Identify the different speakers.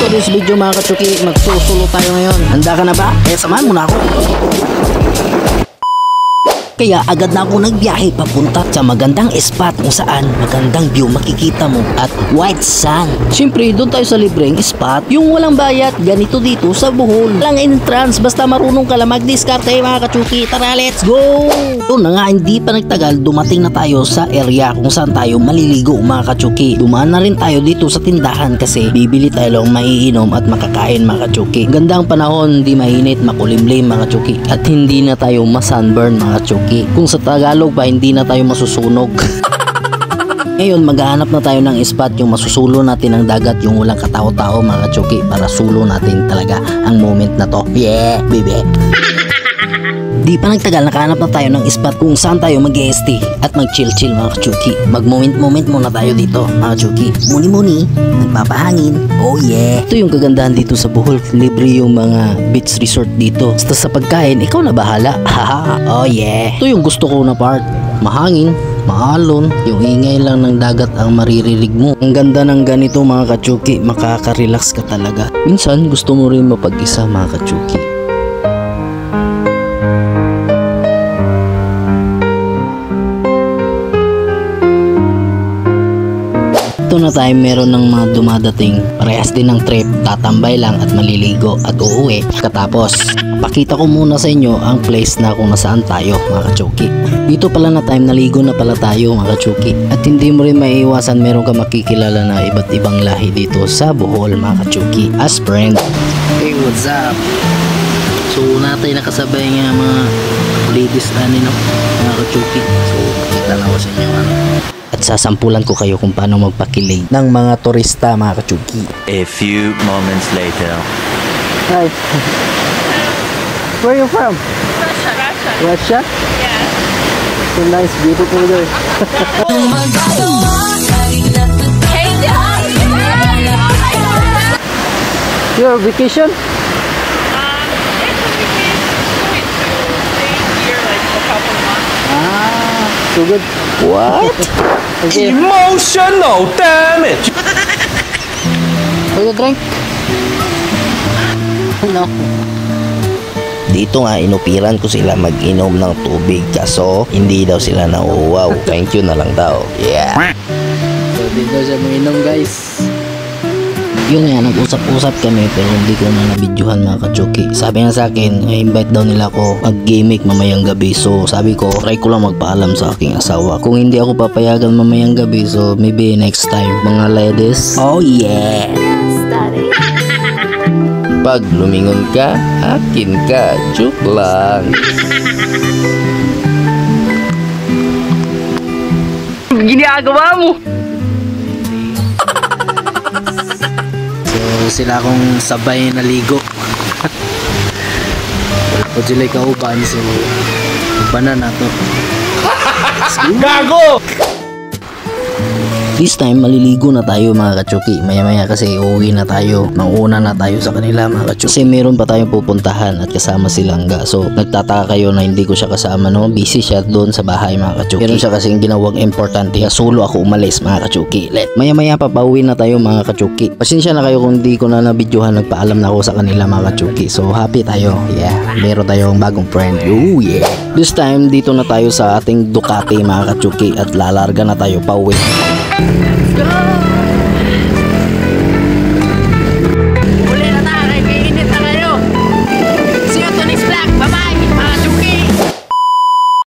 Speaker 1: this video mga kachuki, magsusulo tayo ngayon. Handa ka na ba? Samahan mo na ako. Kaya agad na ako nagbiyahe papunta sa magandang spot kung saan magandang view makikita mo at white sand. Siyempre doon tayo sa libreng spot, yung walang bayad, ganito dito sa Bohol. Walang entrance, basta marunong ka lang mag-diskarte mga kachuki. Tara, let's go! Doon na nga, hindi pa nagtagal, dumating na tayo sa area kung saan tayo maliligo mga kachuki. Dumaan na rin tayo dito sa tindahan kasi bibili tayo lang maiinom at makakain mga kachuki. Gandang panahon, hindi mainit, makulimlim mga kachuki. At hindi na tayo masunburn mga kachuki. Kung sa Tagalog pa, hindi na tayo masusunog. Ngayon, maghahanap na tayo ng spot yung masusulo natin ng dagat, yung walang katao-tao mga kachuki, para sulo natin talaga ang moment na to. Yeah, baby. Di pa nagtagal, nakahanap na tayo ng spot kung saan tayo mag-e-stay at mag-chill-chill mga kachuki. Mag-moment-moment muna tayo dito mga kachuki. Muni-muni, nagpapahangin. Oh yeah. Ito yung kagandahan dito sa Bohol. Libre yung mga beach resort dito. Basta sa pagkain, ikaw na bahala. Haha. Oh yeah. Ito yung gusto ko na part. Mahangin, maalon, yung ingay lang ng dagat ang maririnig mo. Ang ganda ng ganito mga kachuki, makaka-relax ka talaga. Minsan gusto mo rin mapag-isa mga kachuki. Ito na tayo, meron ng mga dumadating, parehas din ng trip, tatambay lang at maliligo at uuwi. Katapos, pakita ko muna sa inyo ang place na kung nasaan tayo mga kachuki. Dito pala na time, naligo na pala tayo mga kachuki. At hindi mo rin maiiwasan, meron ka makikilala na iba't ibang lahi dito sa Bohol mga kachuki as friend. Hey, what's up? So natin nakasabay nga mga ladies no, mga kachuki. So pakita na ko sa inyo at sasampulan ko kayo kung paano magpakilig ng mga turista mga kachuki.
Speaker 2: A few moments later.
Speaker 1: Hi. Where are you from?
Speaker 3: Russia.
Speaker 1: Russia?
Speaker 3: Yeah.
Speaker 1: So nice, beautiful there. Your vacation?
Speaker 3: It's a vacation. Going to stay here like a couple of months.
Speaker 1: So good. What? Okay.
Speaker 2: Emotional damage.
Speaker 1: Will you drink? No.
Speaker 4: Dito nga inupiran ko sila mag-inom ng tubig kaso hindi daw sila nauuwaw. Thank you na lang daw. Yeah.
Speaker 1: So dito siya mag-inom guys. Yun nga, nag-usap-usap kami pero hindi ko na nabidyohan mga kachuki. Sabi nga sa akin, invite daw nila ako mag-gimmick mamayang gabi. So sabi ko, try ko lang magpaalam sa aking asawa. Kung hindi ako papayagan mamayang gabi, so maybe next time. Mga ladies, oh yeah!
Speaker 4: Pag lumingon ka, akin ka. Joke lang.
Speaker 3: Ginagawa mo!
Speaker 1: So sila akong sabay naligo. Wala po sila kauban, so ubanan na to.
Speaker 2: Gago!
Speaker 1: This time maliligo na tayo mga kachuki. Maya-maya kasi uuwi na tayo. Manguna na tayo sa kanila mga kachuki. Kasi meron pa tayong pupuntahan at kasama si Langga. So nagtataka kayo na hindi ko siya kasama, no? Busy siya doon sa bahay mga kachuki. Meron siya kasing ginawang importante. Solo ako umalis mga kachuki. Maya-maya pa pauwi na tayo mga kachuki. Pasensya na kayo kung hindi ko na nabidyohan. Nagpaalam na ako sa kanila mga kachuki. So happy tayo. Yeah. Meron tayong bagong friend. Oh yeah. This time dito na tayo sa ating Ducati mga kachuki at lalarga na tayo pauwi.
Speaker 3: Go!